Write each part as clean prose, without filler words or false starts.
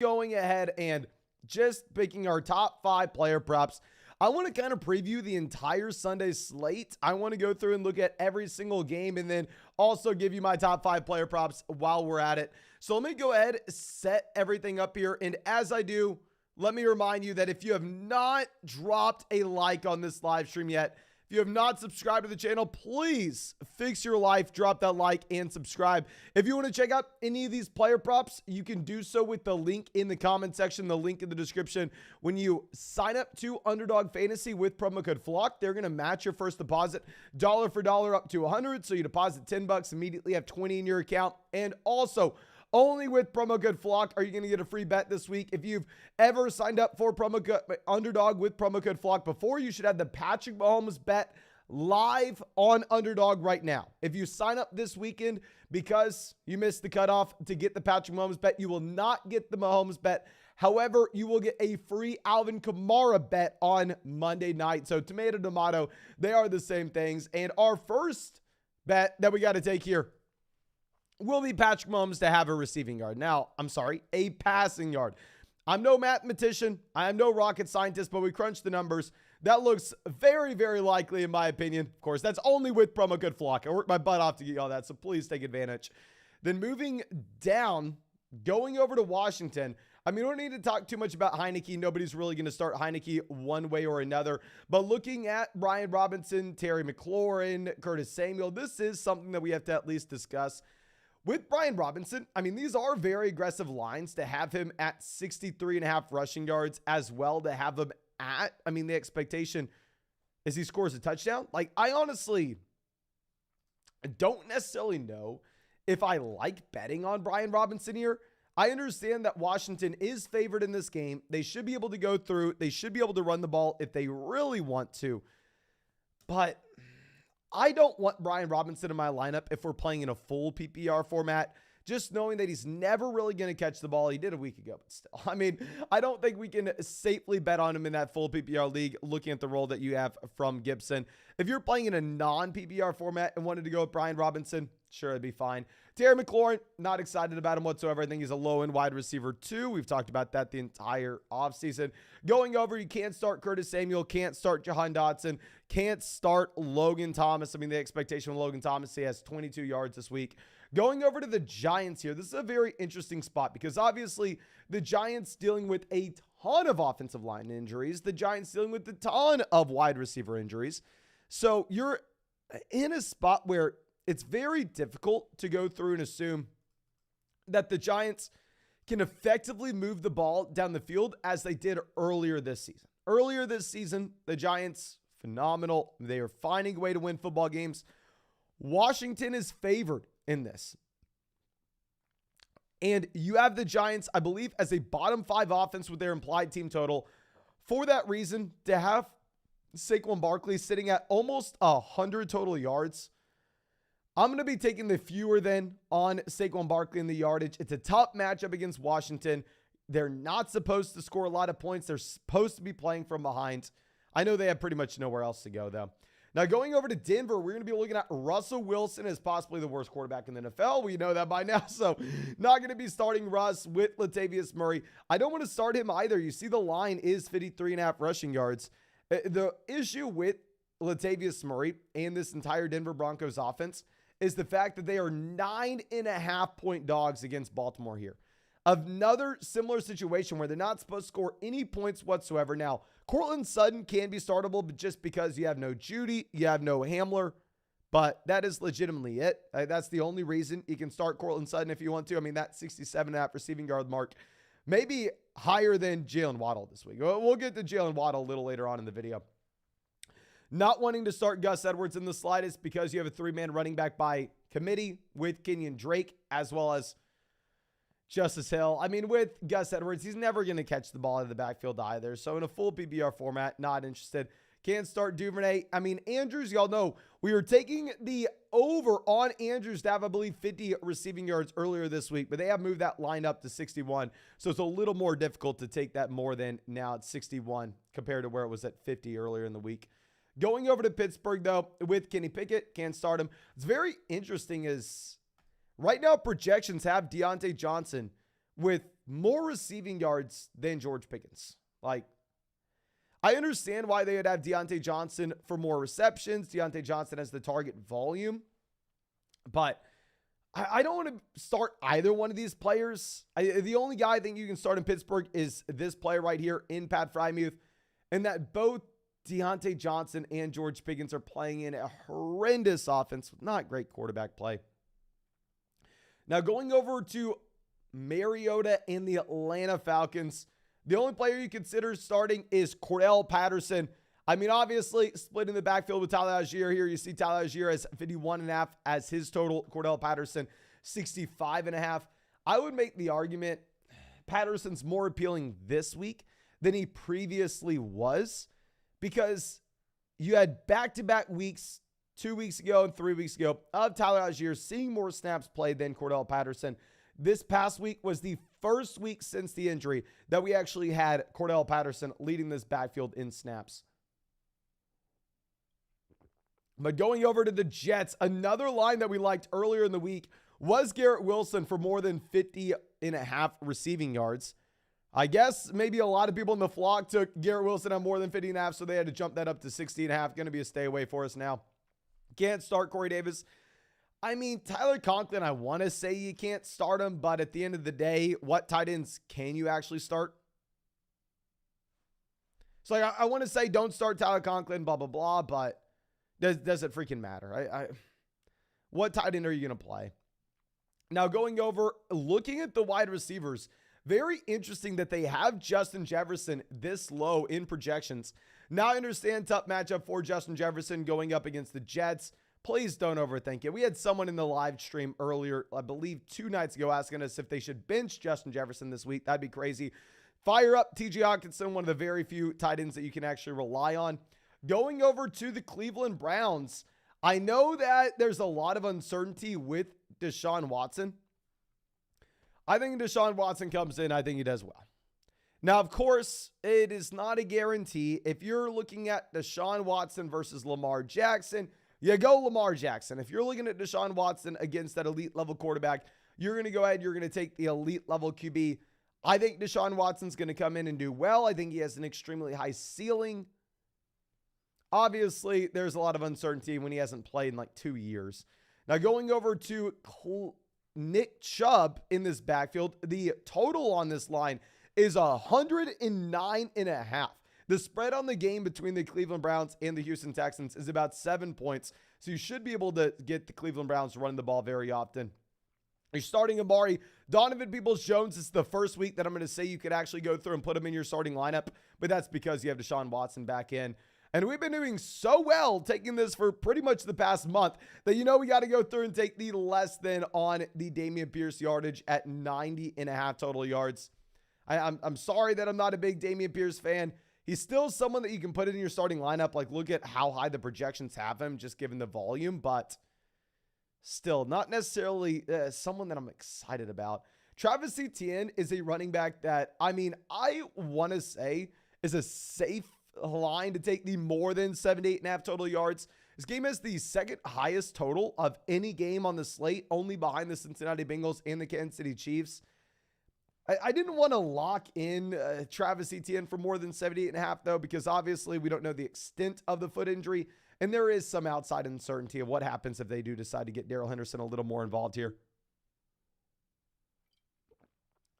going ahead and just picking our top 5 player props. I want to kind of preview the entire Sunday slate. I want to go through and look at every single game and then also give you my top 5 player props while we're at it. So let me go ahead, set everything up here. And as I do, let me remind you that if you have not dropped a like on this live stream yet, if you have not subscribed to the channel, please fix your life, drop that like and subscribe. If you want to check out any of these player props, you can do so with the link in the comment section, the link in the description. When you sign up to Underdog Fantasy with promo code FLOCK, they're going to match your first deposit dollar for dollar up to 100. So you deposit 10 bucks, immediately have 20 in your account. And also, only with promo code FLOCK are you going to get a free bet this week. If you've ever signed up for promo code Underdog with promo code FLOCK before, you should have the Patrick Mahomes bet live on Underdog right now. If you sign up this weekend because you missed the cutoff to get the Patrick Mahomes bet, you will not get the Mahomes bet. However, you will get a free Alvin Kamara bet on Monday night. So tomato, they are the same things. And our first bet that we got to take here will be Patrick Mahomes to have a receiving yard. Now, I'm sorry, a passing yard. I'm no mathematician. I am no rocket scientist, but we crunched the numbers. That looks very, very likely in my opinion. Of course, that's only with promo code FLOCK. I worked my butt off to get you all that, so please take advantage. Then moving down, going over to Washington. I mean, we don't need to talk too much about Heineke. Nobody's really going to start Heineke one way or another. But looking at Brian Robinson, Terry McLaurin, Curtis Samuel, this is something that we have to at least discuss. With Brian Robinson, I mean, these are very aggressive lines to have him at 63.5 rushing yards as well to have him at, I mean, the expectation is he scores a touchdown. Like, I honestly don't necessarily know if I like betting on Brian Robinson here. I understand that Washington is favored in this game. They should be able to go through. They should be able to run the ball if they really want to. But I don't want Brian Robinson in my lineup if we're playing in a full PPR format, just knowing that he's never really going to catch the ball. He did a week ago, but still. I mean, I don't think we can safely bet on him in that full PPR league, looking at the role that you have from Gibson. If you're playing in a non-PPR format and wanted to go with Brian Robinson, sure, it'd be fine. Terry McLaurin, not excited about him whatsoever. I think he's a low-end wide receiver too. We've talked about that the entire offseason. Going over, you can't start Curtis Samuel, can't start Jahan Dotson, can't start Logan Thomas. I mean, the expectation with Logan Thomas, he has 22 yards this week. Going over to the Giants here, this is a very interesting spot because obviously the Giants dealing with a ton of offensive line injuries. The Giants dealing with a ton of wide receiver injuries. So you're in a spot where it's very difficult to go through and assume that the Giants can effectively move the ball down the field as they did earlier this season. Earlier this season, the Giants, phenomenal. They are finding a way to win football games. Washington is favored in this. And you have the Giants, I believe, as a bottom 5 offense with their implied team total. For that reason, to have Saquon Barkley sitting at almost 100 total yards, I'm going to be taking the fewer than on Saquon Barkley in the yardage. It's a tough matchup against Washington. They're not supposed to score a lot of points. They're supposed to be playing from behind. I know they have pretty much nowhere else to go, though. Now, going over to Denver, we're going to be looking at Russell Wilson as possibly the worst quarterback in the NFL. We know that by now, so not going to be starting Russ with Latavius Murray. I don't want to start him either. You see the line is 53.5 rushing yards. The issue with Latavius Murray and this entire Denver Broncos offense is the fact that they are 9.5-point dogs against Baltimore here. Another similar situation where they're not supposed to score any points whatsoever. Now, Courtland Sutton can be startable, but just because you have no Judy, you have no Hamler, but that is legitimately it. That's the only reason you can start Courtland Sutton if you want to. I mean, that 67.5 receiving yard mark, maybe higher than Jalen Waddle this week. We'll get to Jalen Waddle a little later on in the video. Not wanting to start Gus Edwards in the slightest because you have a 3-man running back by committee with Kenyon Drake as well as Justice Hill. I mean, with Gus Edwards, he's never going to catch the ball out of the backfield either. So in a full PPR format, not interested. Can't start Duvernay. I mean, Andrews, y'all know we were taking the over on Andrews to have, I believe, 50 receiving yards earlier this week, but they have moved that line up to 61. So it's a little more difficult to take that more than now at 61 compared to where it was at 50 earlier in the week. Going over to Pittsburgh, though, with Kenny Pickett, can't start him. It's very interesting is right now projections have Deontay Johnson with more receiving yards than George Pickens. Like, I understand why they would have Deontay Johnson for more receptions. Deontay Johnson has the target volume, but I don't want to start either one of these players. The only guy I think you can start in Pittsburgh is this player right here in Pat Freiermuth, and that both Deontay Johnson and George Pickens are playing in a horrendous offense with not great quarterback play. Now going over to Mariota and the Atlanta Falcons, the only player you consider starting is Cordell Patterson. I mean, obviously, split in the backfield with Tyler Algier here. You see Tyler Algier as 51.5 as his total. Cordell Patterson, 65.5. I would make the argument Patterson's more appealing this week than he previously was, because you had back-to-back weeks, 2 weeks ago and 3 weeks ago, of Tyler Algier seeing more snaps played than Cordell Patterson. This past week was the first week since the injury that we actually had Cordell Patterson leading this backfield in snaps. But going over to the Jets, another line that we liked earlier in the week was Garrett Wilson for more than 50.5 receiving yards. I guess maybe a lot of people in the flock took Garrett Wilson on more than 50.5, so they had to jump that up to 60.5. Going to be a stay away for us now. Can't start Corey Davis. I mean, Tyler Conklin, I want to say you can't start him, but at the end of the day, what tight ends can you actually start? So I want to say don't start Tyler Conklin, blah, blah, blah, but does it freaking matter? What tight end are you going to play? Now going over, looking at the wide receivers, very interesting that they have Justin Jefferson this low in projections. Now I understand tough matchup for Justin Jefferson going up against the Jets. Please don't overthink it. We had someone in the live stream earlier, I believe 2 nights ago, asking us if they should bench Justin Jefferson this week. That'd be crazy. Fire up T.J. Hockenson, one of the very few tight ends that you can actually rely on. Going over to the Cleveland Browns, I know that there's a lot of uncertainty with Deshaun Watson. I think Deshaun Watson comes in, I think he does well. Now, of course, it is not a guarantee. If you're looking at Deshaun Watson versus Lamar Jackson, you go Lamar Jackson. If you're looking at Deshaun Watson against that elite level quarterback, you're going to go ahead, you're going to take the elite level QB. I think Deshaun Watson's going to come in and do well. I think he has an extremely high ceiling. Obviously, there's a lot of uncertainty when he hasn't played in like 2 years. Now, going over to Nick Chubb in this backfield, the total on this line is 109.5. The spread on the game between the Cleveland Browns and the Houston Texans is about 7 points. So you should be able to get the Cleveland Browns running the ball very often. You're starting Amari. Donovan Peoples-Jones is the first week that I'm going to say you could actually go through and put him in your starting lineup, but that's because you have Deshaun Watson back in. And we've been doing so well taking this for pretty much the past month that, we got to go through and take the less than on the Dameon Pierce yardage at 90.5 total yards. I'm sorry that I'm not a big Dameon Pierce fan. He's still someone that you can put in your starting lineup. Like, look at how high the projections have him, just given the volume, but still not necessarily someone that I'm excited about. Travis Etienne is a running back that, I want to say is a safe line to take the more than 78.5 total yards. This game has the second highest total of any game on the slate, only behind the Cincinnati Bengals and the Kansas City Chiefs. I didn't want to lock in Travis Etienne for more than 78.5 though, because obviously we don't know the extent of the foot injury, and there is some outside uncertainty of what happens if they do decide to get Darrell Henderson a little more involved here.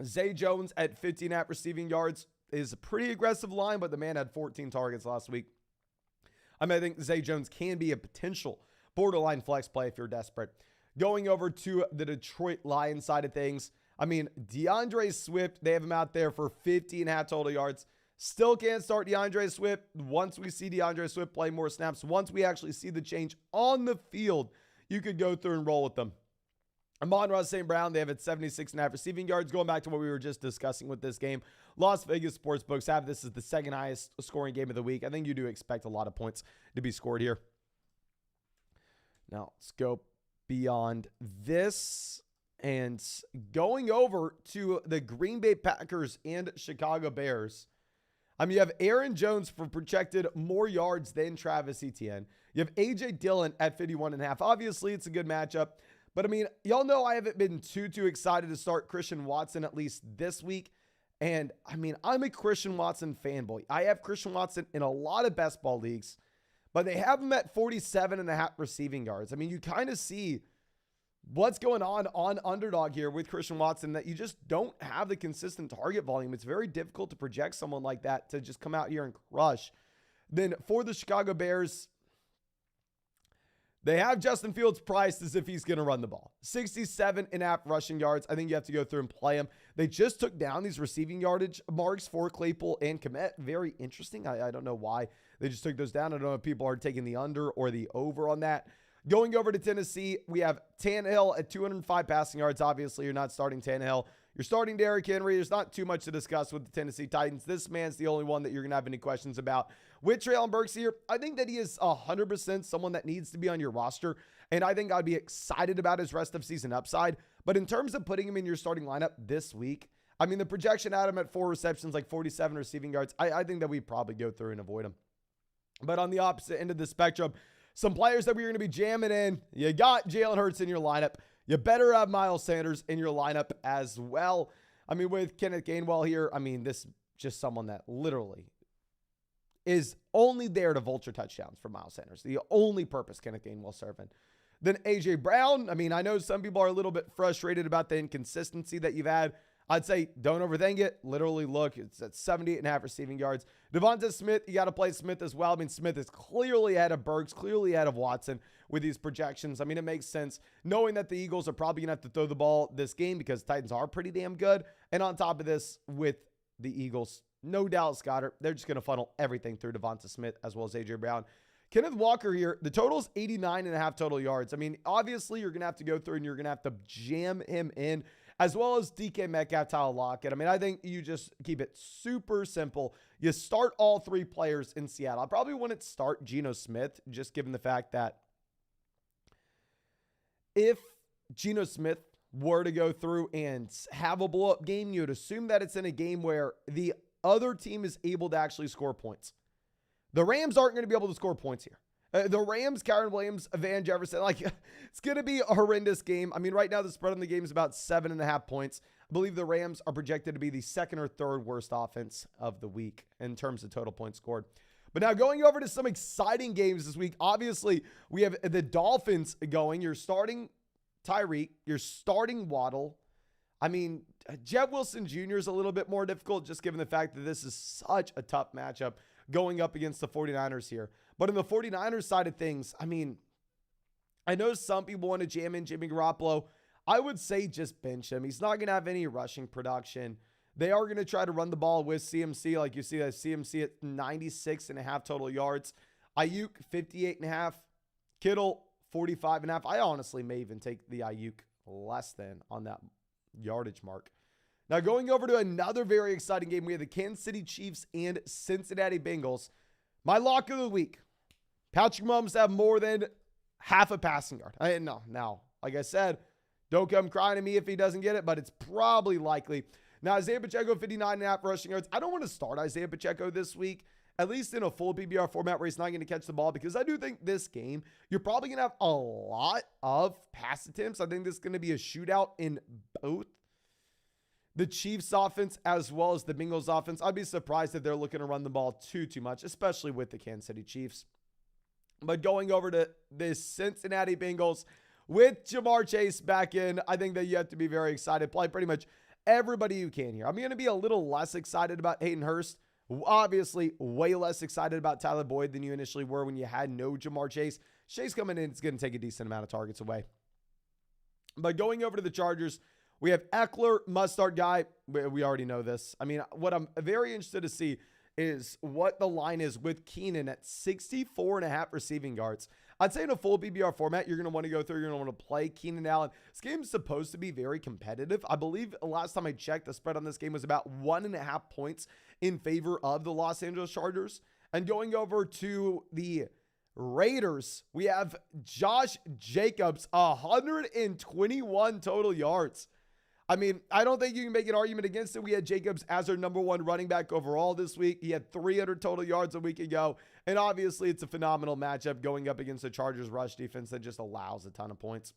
Zay Jones at 15.5 receiving yards is a pretty aggressive line, but the man had 14 targets last week. I think Zay Jones can be a potential borderline flex play if you're desperate. Going over to the Detroit Lions side of things, DeAndre Swift, they have him out there for 50.5 total yards. Still can't start DeAndre Swift. Once we see DeAndre Swift play more snaps, once we actually see the change on the field, you could go through and roll with them. Amon-Ra St. Brown, they have at 76.5 receiving yards. Going back to what we were just discussing with this game, Las Vegas sportsbooks have this as the second highest scoring game of the week. I think you do expect a lot of points to be scored here. Now, let's go beyond this. And going over to the Green Bay Packers and Chicago Bears. You have Aaron Jones for projected more yards than Travis Etienne. You have A.J. Dillon at 51.5. Obviously, it's a good matchup. But I mean, y'all know I haven't been too excited to start Christian Watson at least this week. And I mean, I'm a Christian Watson fanboy. I have Christian Watson in a lot of best ball leagues, but they have him at 47.5 receiving yards. I mean, you kind of see what's going on Underdog here with Christian Watson, that you just don't have the consistent target volume. It's very difficult to project someone like that to just come out here and crush. Then for the Chicago Bears, they have Justin Fields priced as if he's going to run the ball. 67.5 rushing yards. I think you have to go through and play him. They just took down these receiving yardage marks for Claypool and Kmet. Very interesting. I don't know why they just took those down. I don't know if people are taking the under or the over on that. Going over to Tennessee, we have Tannehill at 205 passing yards. Obviously, you're not starting Tannehill. You're starting Derrick Henry. There's not too much to discuss with the Tennessee Titans. This man's the only one that you're going to have any questions about. With Treylon Burks here, I think that he is 100% someone that needs to be on your roster, and I think I'd be excited about his rest of season upside. But in terms of putting him in your starting lineup this week, I mean, the projection had him at 4 receptions, like 47 receiving yards. I think that we probably go through and avoid him. But on the opposite end of the spectrum, some players that we're going to be jamming in. You got Jalen Hurts in your lineup. You better have Miles Sanders in your lineup as well. I mean, with Kenneth Gainwell here, I mean, this just someone that literally is only there to vulture touchdowns for Miles Sanders. The only purpose Kenneth Gainwell serving. Then A.J. Brown. I mean, I know some people are a little bit frustrated about the inconsistency that you've had. I'd say don't overthink it. Literally, look, it's at 78.5 receiving yards. Devonta Smith, you got to play Smith as well. I mean, Smith is clearly ahead of Burks, clearly ahead of Watson with these projections. I mean, it makes sense knowing that the Eagles are probably going to have to throw the ball this game because Titans are pretty damn good. And on top of this, with the Eagles, no Dallas Goedert, they're just going to funnel everything through Devonta Smith as well as A.J. Brown. Kenneth Walker here, the total is 89.5 total yards. I mean, obviously, you're going to have to go through and you're going to have to jam him in, as well as DK Metcalf, Tyler Lockett. I mean, I think you just keep it super simple. You start all three players in Seattle. I probably wouldn't start Geno Smith, just given the fact that if Geno Smith were to go through and have a blow-up game, you would assume that it's in a game where the other team is able to actually score points. The Rams aren't going to be able to score points here. The Rams, Kyren Williams, Van Jefferson, like it's going to be a horrendous game. I mean, right now the spread on the game is about 7.5 points. I believe the Rams are projected to be the second or third worst offense of the week in terms of total points scored. But now going over to some exciting games this week, obviously we have the Dolphins going. You're starting Tyreek. You're starting Waddle. I mean, Jeff Wilson Jr. is a little bit more difficult just given the fact that this is such a tough matchup going up against the 49ers here. But on the 49ers side of things, I mean, I know some people want to jam in Jimmy Garoppolo. I would say just bench him. He's not going to have any rushing production. They are going to try to run the ball with CMC. Like you see that CMC at 96.5 total yards. Ayuk, 58.5. Kittle, 45.5. I honestly may even take the Ayuk less than on that yardage mark. Now going over to another very exciting game, we have the Kansas City Chiefs and Cincinnati Bengals. My lock of the week, Patrick Mahomes have more than half a passing yard. Now, like I said, don't come crying to me if he doesn't get it, but it's probably likely. Now, Isaiah Pacheco, 59.5 rushing yards. I don't want to start Isaiah Pacheco this week, at least in a full PPR format where he's not going to catch the ball, because I do think this game, you're probably going to have a lot of pass attempts. I think this is going to be a shootout in both the Chiefs offense as well as the Bengals offense. I'd be surprised if they're looking to run the ball too much, especially with the Kansas City Chiefs. But going over to the Cincinnati Bengals with Jamar Chase back in, I think that you have to be very excited. Play pretty much everybody you can here. I'm going to be a little less excited about Hayden Hurst. Obviously, way less excited about Tyler Boyd than you initially were when you had no Jamar Chase. Chase coming in, it's going to take a decent amount of targets away. But going over to the Chargers, we have Eckler, must-start guy. We already know this. I mean, what I'm very interested to see is what the line is with Keenan at 64.5 receiving yards. I'd say in a full PPR format, you're going to want to go through, you're going to want to play Keenan Allen. This game is supposed to be very competitive. I believe last time I checked, the spread on this game was about 1.5 points in favor of the Los Angeles Chargers. And going over to the Raiders, we have Josh Jacobs, 121 total yards. I mean, I don't think you can make an argument against it. We had Jacobs as our number one running back overall this week. He had 300 total yards a week ago. And obviously, it's a phenomenal matchup going up against the Chargers rush defense that just allows a ton of points.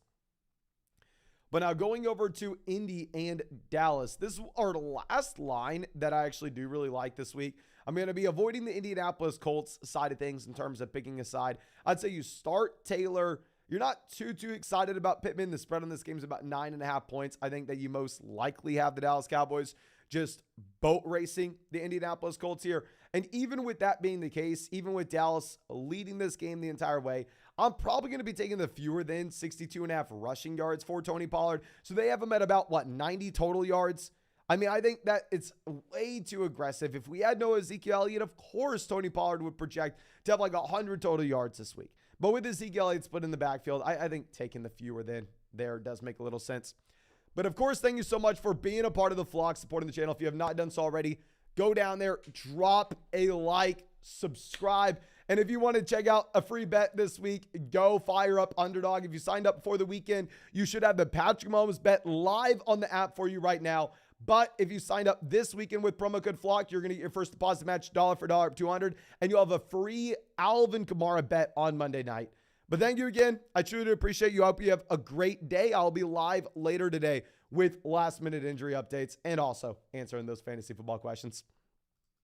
But now going over to Indy and Dallas, this is our last line that I actually do really like this week. I'm going to be avoiding the Indianapolis Colts side of things in terms of picking a side. I'd say you start Taylor. You're not too excited about Pittman. The spread on this game is about 9.5 points. I think that you most likely have the Dallas Cowboys just boat racing the Indianapolis Colts here. And even with that being the case, even with Dallas leading this game the entire way, I'm probably going to be taking the fewer than 62.5 rushing yards for Tony Pollard. So they have him at about, 90 total yards. I mean, I think that it's way too aggressive. If we had no Ezekiel Elliott, of course, Tony Pollard would project to have 100 total yards this week. But with Ezekiel Elliott split in the backfield, I think taking the fewer than there does make a little sense. But of course, thank you so much for being a part of the flock, supporting the channel. If you have not done so already, go down there, drop a like, subscribe. And if you want to check out a free bet this week, go fire up Underdog. If you signed up before the weekend, you should have the Patrick Mahomes bet live on the app for you right now. But if you signed up this weekend with promo code FLOCK, you're going to get your first deposit match dollar for dollar up 200, and you'll have a free Alvin Kamara bet on Monday night. But thank you again. I truly appreciate you. I hope you have a great day. I'll be live later today with last-minute injury updates and also answering those fantasy football questions.